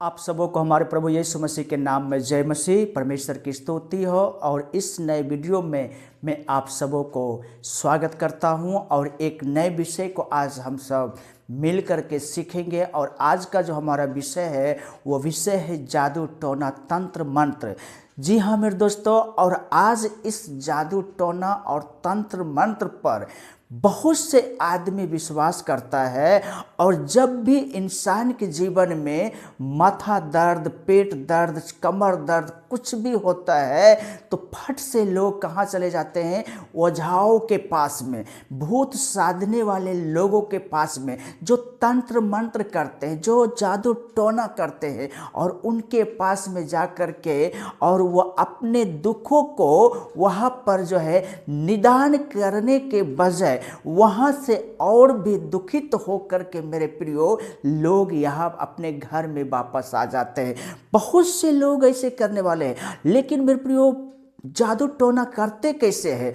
आप सबों को हमारे प्रभु यीशु मसीह के नाम में जय मसीह। परमेश्वर की स्तुति हो। और इस नए वीडियो में मैं आप सबों को स्वागत करता हूं और एक नए विषय को आज हम सब मिल कर के सीखेंगे। और आज का जो हमारा विषय है वो विषय है जादू टोना तंत्र मंत्र। जी हाँ मेरे दोस्तों, और आज इस जादू टोना और तंत्र मंत्र पर बहुत से आदमी विश्वास करता है। और जब भी इंसान के जीवन में माथा दर्द, पेट दर्द, कमर दर्द कुछ भी होता है तो फट से लोग कहाँ चले जाते हैं? ओझाओं के पास में, भूत साधने वाले लोगों के पास में, जो तंत्र मंत्र करते हैं, जो जादू टोना करते हैं, और उनके पास में जा कर के और वो अपने दुखों को वहाँ पर जो है निदान करने के बजाय वहाँ से और भी दुखित होकर के मेरे प्रियो लोग यहाँ अपने घर में वापस आ जाते हैं। बहुत से लोग ऐसे करने वाले हैं। लेकिन मेरे प्रियो जादू टोना करते कैसे हैं?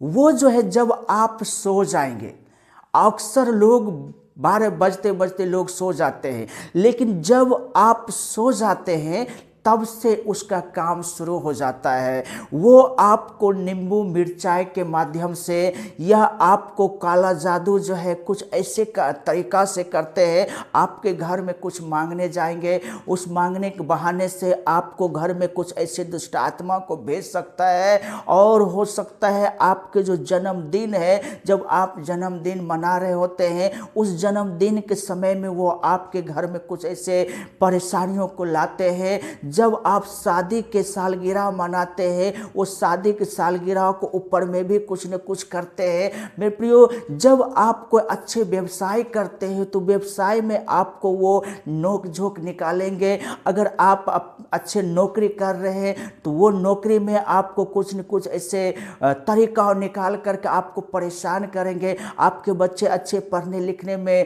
वो जो है जब आप सो जाएंगे, अक्सर लोग 12 बजते बजते लोग सो जाते हैं, लेकिन जब आप सो जाते हैं तब से उसका काम शुरू हो जाता है। वो आपको नींबू मिर्चाई के माध्यम से या आपको काला जादू जो है कुछ ऐसे तरीका से करते हैं। आपके घर में कुछ मांगने जाएंगे, उस मांगने के बहाने से आपको घर में कुछ ऐसे दुष्ट आत्मा को भेज सकता है। और हो सकता है आपके जो जन्मदिन है, जब आप जन्मदिन मना रहे होते हैं, उस जन्मदिन के समय में वो आपके घर में कुछ ऐसे परेशानियों को लाते हैं। जब आप शादी के सालगिरह मनाते हैं, वो शादी के सालगिरह को ऊपर में भी कुछ न कुछ करते हैं। मेरे प्रियो, जब आप कोई अच्छे व्यवसाय करते हैं तो व्यवसाय में आपको वो नोक झोंक निकालेंगे। अगर आप अच्छे नौकरी कर रहे हैं तो वो नौकरी में आपको कुछ न कुछ ऐसे तरीका निकाल करके आपको परेशान करेंगे। आपके बच्चे अच्छे पढ़ने लिखने में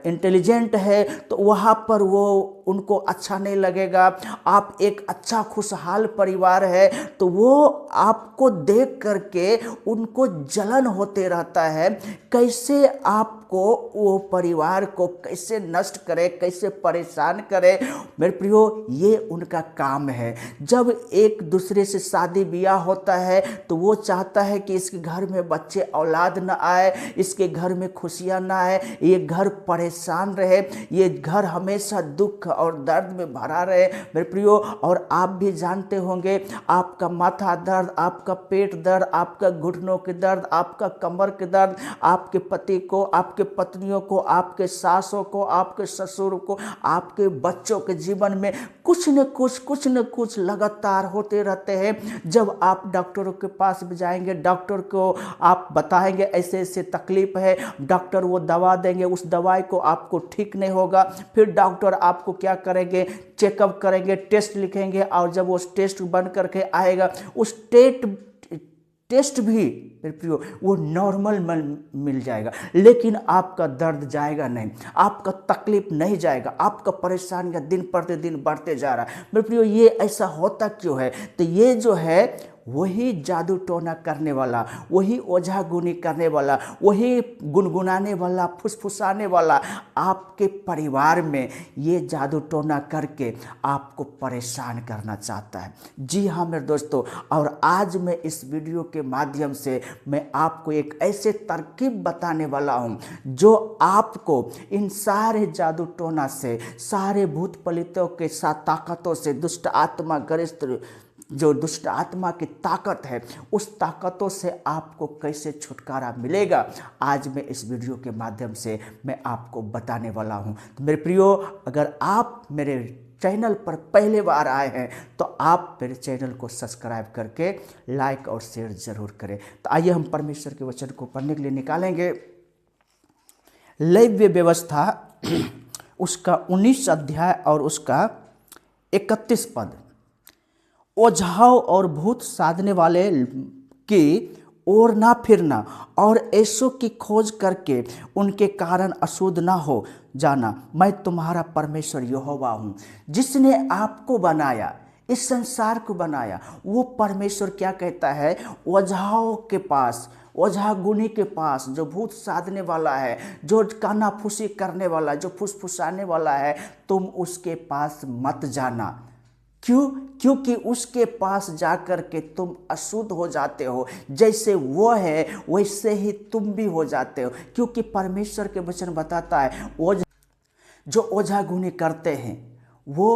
इंटेलिजेंट है तो वहाँ पर वो उनको अच्छा नहीं लगेगा। आप एक अच्छा खुशहाल परिवार है तो वो आपको देख करके उनको जलन होते रहता है। कैसे आपको वो परिवार को कैसे नष्ट करे, कैसे परेशान करे। मेरे प्रियो, ये उनका काम है। जब एक दूसरे से शादी ब्याह होता है तो वो चाहता है कि इसके घर में बच्चे औलाद न आए, इसके घर में खुशियां ना आए, ये घर परेशान रहे, ये घर हमेशा दुख और दर्द में भरा रहे। मेरे प्रियो, और आप भी जानते होंगे, आपका माथा दर्द, आपका पेट दर्द, आपका घुटनों के दर्द, आपका कमर के दर्द, आपके पति को, आपके पत्नियों को, आपके सासों को, आपके ससुर को, आपके बच्चों के जीवन में कुछ न कुछ लगातार होते रहते हैं। जब आप डॉक्टरों के पास भी जाएंगे, डॉक्टर को आप बताएंगे ऐसे ऐसे तकलीफ है, डॉक्टर वो दवा देंगे, उस दवाई को आपको ठीक नहीं होगा। फिर डॉक्टर आपको क्या करेंगे? चेकअप करेंगे, टेस्ट लिखेंगे, और जब वो टेस्ट बन करके आएगा, उस टेस्ट भी वो नॉर्मल मिल जाएगा, लेकिन आपका दर्द जाएगा नहीं, आपका तकलीफ नहीं जाएगा, आपका परेशानियां दिन प्रतिदिन बढ़ते जा रहा है। मेरे प्रियो, ये ऐसा होता क्यों है? तो ये जो है वही जादू टोना करने वाला, वही ओझा गुनी करने वाला, वही गुनगुनाने वाला, फुसफुसाने वाला आपके परिवार में ये जादू टोना करके आपको परेशान करना चाहता है। जी हाँ मेरे दोस्तों, और आज मैं इस वीडियो के माध्यम से मैं आपको एक ऐसे तरकीब बताने वाला हूँ जो आपको इन सारे जादू टोना से, सारे भूत पलितों के साथ ताकतों से, दुष्ट आत्मा गरिष्ठ जो दुष्ट आत्मा की ताकत है, उस ताकतों से आपको कैसे छुटकारा मिलेगा, आज मैं इस वीडियो के माध्यम से मैं आपको बताने वाला हूं। तो मेरे प्रियो, अगर आप मेरे चैनल पर पहले बार आए हैं तो आप मेरे चैनल को सब्सक्राइब करके लाइक और शेयर जरूर करें। तो आइए हम परमेश्वर के वचन को पढ़ने के लिए निकालेंगे। लेव्य व्यवस्था उसका 19 अध्याय और उसका 31 पद। ओझाओं और भूत साधने वाले की ओर ना फिरना और ऐसों की खोज करके उनके कारण अशुद्ध ना हो जाना। मैं तुम्हारा परमेश्वर यहोवा हूँ। जिसने आपको बनाया, इस संसार को बनाया, वो परमेश्वर क्या कहता है? ओझाओं के पास, ओझा गुनी के पास, जो भूत साधने वाला है, जो कानाफूसी करने वाला, जो फुसफुसाने वाला है, तुम उसके पास मत जाना। क्यों? क्योंकि उसके पास जाकर के तुम अशुद्ध हो जाते हो। जैसे वो है वैसे ही तुम भी हो जाते हो। क्योंकि परमेश्वर के वचन बताता है जो ओझा गुनी करते हैं वो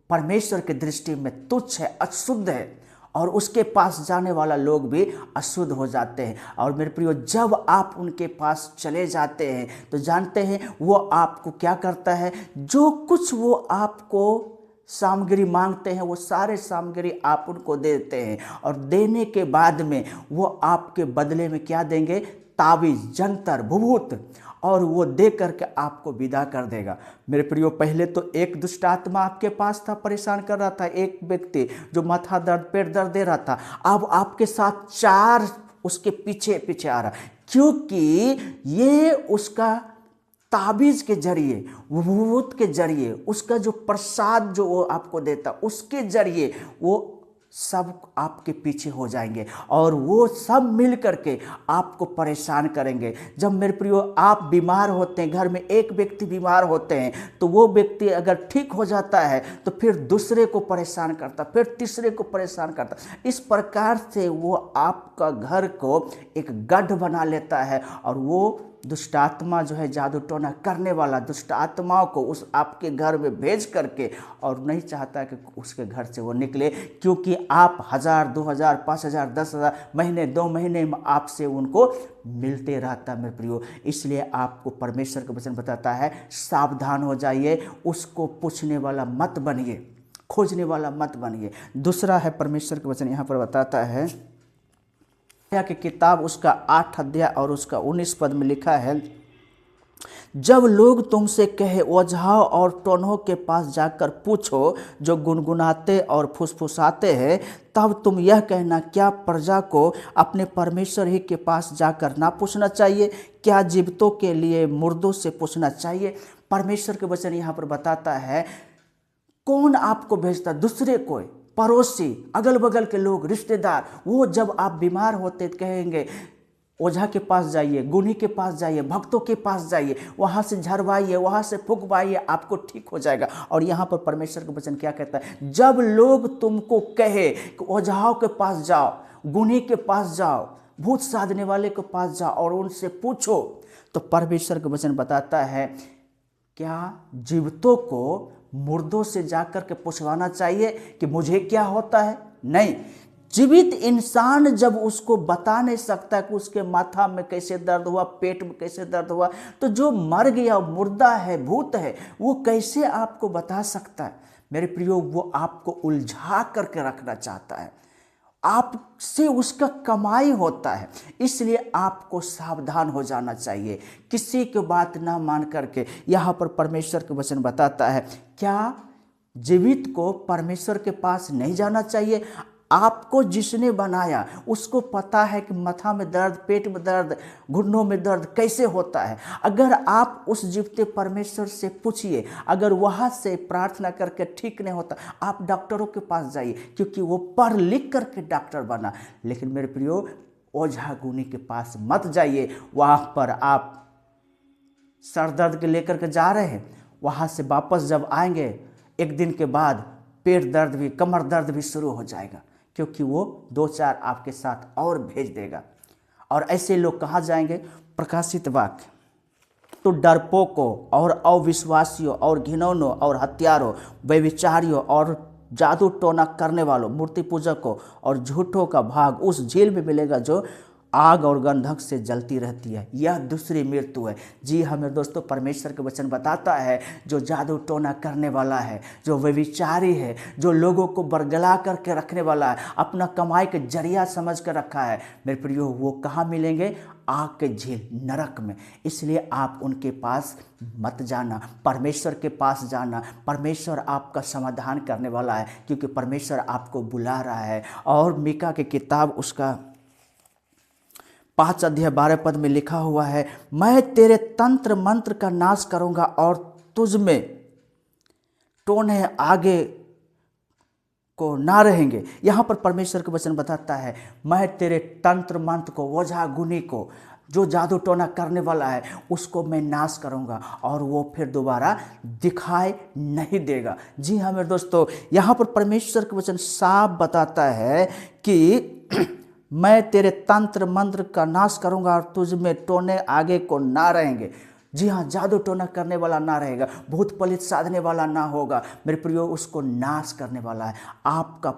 परमेश्वर की दृष्टि में तुच्छ है, अशुद्ध है, और उसके पास जाने वाला लोग भी अशुद्ध हो जाते हैं। और मेरे प्रियो, जब आप उनके पास चले जाते हैं तो जानते हैं वो आपको क्या करता है, जो कुछ वो आपको सामग्री मांगते हैं वो सारे सामग्री आप उनको देते हैं, और देने के बाद में वो आपके बदले में क्या देंगे, ताबीज, जंतर, भभूत, और वो दे करके आपको विदा कर देगा। मेरे प्रियो, पहले तो एक दुष्ट आत्मा आपके पास था, परेशान कर रहा था, एक व्यक्ति जो माथा दर्द, पेट दर्द दे रहा था, अब आपके साथ 4 उसके पीछे पीछे आ रहा, क्योंकि ये उसका ताबीज के जरिए, भूत के जरिए, उसका जो प्रसाद जो वो आपको देता, उसके जरिए वो सब आपके पीछे हो जाएंगे और वो सब मिल करके आपको परेशान करेंगे। जब मेरे प्रियो आप बीमार होते हैं, घर में एक व्यक्ति बीमार होते हैं, तो वो व्यक्ति अगर ठीक हो जाता है तो फिर दूसरे को परेशान करता, फिर तीसरे को परेशान करता। इस प्रकार से वो आपका घर को एक गड्ढ बना लेता है, और वो दुष्ट आत्मा जो है, जादू टोना करने वाला दुष्ट आत्माओं को उस आपके घर में भेज करके, और नहीं चाहता कि उसके घर से वो निकले, क्योंकि आप 1000, 2000, 5000, 10,000 महीने, 2 महीने में आपसे उनको मिलते रहता है मेरे प्रियो। इसलिए आपको परमेश्वर का वचन बताता है, सावधान हो जाइए, उसको पूछने वाला मत बनिए, खोजने वाला मत बनिए। दूसरा है परमेश्वर का वचन यहाँ पर बताता है, की किताब उसका 8 अध्याय और उसका 19 पद में लिखा है, जब लोग तुमसे कहे ओझाओं और टोनहों के पास जाकर पूछो जो गुनगुनाते और फुसफुसाते हैं, तब तुम यह कहना, क्या प्रजा को अपने परमेश्वर ही के पास जाकर ना पूछना चाहिए? क्या जीवितों के लिए मुर्दों से पूछना चाहिए? परमेश्वर के वचन यहाँ पर बताता है, कौन आपको भेजता? दूसरे कोई, पड़ोसी, अगल बगल के लोग, रिश्तेदार। वो जब आप बीमार होते कहेंगे ओझा के पास जाइए, गुनी के पास जाइए, भक्तों के पास जाइए, वहाँ से झरवाइए, वहाँ से फुकवाइए, आपको ठीक हो जाएगा। और यहाँ पर परमेश्वर का वचन क्या कहता है, जब लोग तुमको कहे कि ओझाओं के पास जाओ, गुनी के पास जाओ, भूत साधने वाले के पास जाओ और उनसे पूछो, तो परमेश्वर का वचन बताता है, क्या जीवितों को मुर्दों से जाकर के पूछवाना चाहिए कि मुझे क्या होता है? नहीं। जीवित इंसान जब उसको बता नहीं सकता कि उसके माथा में कैसे दर्द हुआ, पेट में कैसे दर्द हुआ, तो जो मर गया, मुर्दा है, भूत है, वो कैसे आपको बता सकता है? मेरे प्रियो, वो आपको उलझा करके रखना चाहता है, आपसे उसका कमाई होता है। इसलिए आपको सावधान हो जाना चाहिए, किसी की बात ना मान करके। यहाँ पर परमेश्वर के वचन बताता है, क्या जीवित को परमेश्वर के पास नहीं जाना चाहिए? आपको जिसने बनाया उसको पता है कि माथा में दर्द, पेट में दर्द, घुटनों में दर्द कैसे होता है। अगर आप उस जीवते परमेश्वर से पूछिए, अगर वहाँ से प्रार्थना करके ठीक नहीं होता, आप डॉक्टरों के पास जाइए, क्योंकि वो पढ़ लिख करके डॉक्टर बना। लेकिन मेरे प्रियो, ओझा गुनी के पास मत जाइए। वहाँ पर आप सर दर्द के लेकर के जा रहे हैं, वहाँ से वापस जब आएंगे 1 दिन के बाद पेट दर्द भी, कमर दर्द भी शुरू हो जाएगा, क्योंकि वो 2-4 आपके साथ और भेज देगा। और ऐसे लोग कहाँ जाएंगे? प्रकाशित वाक्य, तो डरपोकों और अविश्वासियों और घिनौनों और हत्यारों, व्यभिचारियों और जादू टोना करने वालों, मूर्ति पूजकों और झूठों का भाग उस झील में मिलेगा जो आग और गंधक से जलती रहती है। यह दूसरी मृत्यु है। जी हाँ मेरे दोस्तों, परमेश्वर के वचन बताता है, जो जादू टोना करने वाला है, जो व्यभिचारी है, जो लोगों को बरगला करके रखने वाला है, अपना कमाई के जरिया समझ कर रखा है, मेरे प्रियो, वो कहाँ मिलेंगे? आग के झील, नरक में। इसलिए आप उनके पास मत जाना, परमेश्वर के पास जाना। परमेश्वर आपका समाधान करने वाला है, क्योंकि परमेश्वर आपको बुला रहा है। और मीका की किताब उसका 5 अध्याय 12 पद में लिखा हुआ है, मैं तेरे तंत्र मंत्र का नाश करूंगा और तुझ में टोने आगे को ना रहेंगे। यहाँ पर परमेश्वर का वचन बताता है, मैं तेरे तंत्र मंत्र को, ओझा गुनी को, जो जादू टोना करने वाला है उसको मैं नाश करूंगा और वो फिर दोबारा दिखाई नहीं देगा। जी हाँ मेरे दोस्तों, यहाँ पर परमेश्वर का वचन साफ बताता है कि मैं तेरे तंत्र मंत्र का नाश करूंगा और तुझ में टोने आगे को ना रहेंगे। जी हाँ, जादू टोना करने वाला ना रहेगा, भूत पलित साधने वाला ना होगा मेरे प्रियो, उसको नाश करने वाला है आपका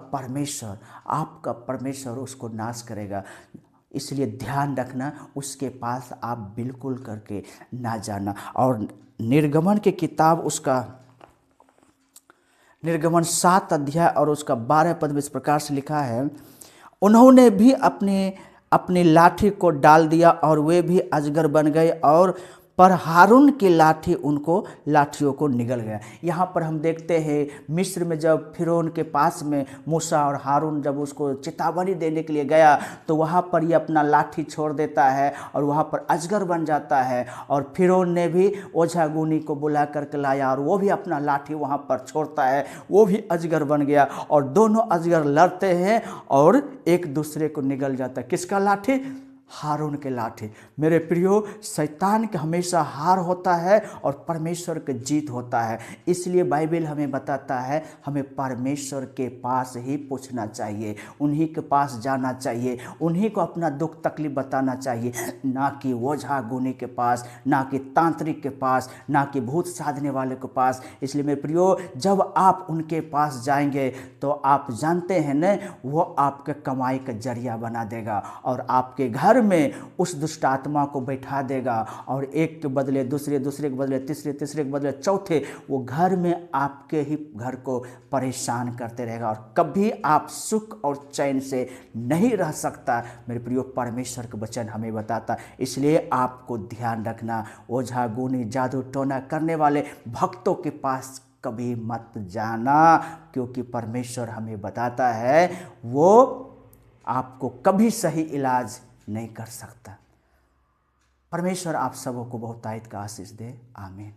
परमेश्वर उसको नाश करेगा। इसलिए ध्यान रखना, उसके पास आप बिल्कुल करके ना जाना। और निर्गमन की किताब, उसका निर्गमन 7 अध्याय और उसका 12 पद में इस प्रकार से लिखा है, उन्होंने भी अपनी लाठी को डाल दिया और वे भी अजगर बन गए, और पर हारून की लाठी उनको लाठियों को निगल गया। यहाँ पर हम देखते हैं मिस्र में जब फिरौन के पास में मूसा और हारून जब उसको चेतावनी देने के लिए गया तो वहाँ पर ये अपना लाठी छोड़ देता है और वहाँ पर अजगर बन जाता है। और फिरौन ने भी ओझा गुनी को बुला करके लाया और वो भी अपना लाठी वहाँ पर छोड़ता है, वो भी अजगर बन गया और दोनों अजगर लड़ते हैं और एक दूसरे को निगल जाता है। किसका लाठी? हारून के लाठी। मेरे प्रियो, शैतान के हमेशा हार होता है और परमेश्वर के जीत होता है। इसलिए बाइबल हमें बताता है हमें परमेश्वर के पास ही पूछना चाहिए, उन्हीं के पास जाना चाहिए, उन्हीं को अपना दुख तकलीफ बताना चाहिए, ना कि ओझा गुनी के पास, ना कि तांत्रिक के पास, ना कि भूत साधने वाले के पास। इसलिए मेरे प्रियो, जब आप उनके पास जाएंगे तो आप जानते हैं न, वो आपके कमाई का जरिया बना देगा और आपके घर में उस दुष्ट आत्मा को बैठा देगा और एक के बदले दूसरे, दूसरे के बदले तीसरे, तीसरे के बदले चौथे, वो घर में आपके ही घर को परेशान करते रहेगा और कभी आप सुख और चैन से नहीं रह सकता। मेरे प्रियो, परमेश्वर का वचन हमें बताता। इसलिए आपको ध्यान रखना, ओझा गुनी जादू टोना करने वाले भक्तों के पास कभी मत जाना, क्योंकि परमेश्वर हमें बताता है वो आपको कभी सही इलाज नहीं कर सकता। परमेश्वर आप सबों को बहुतायत का आशीष दे। आमीन।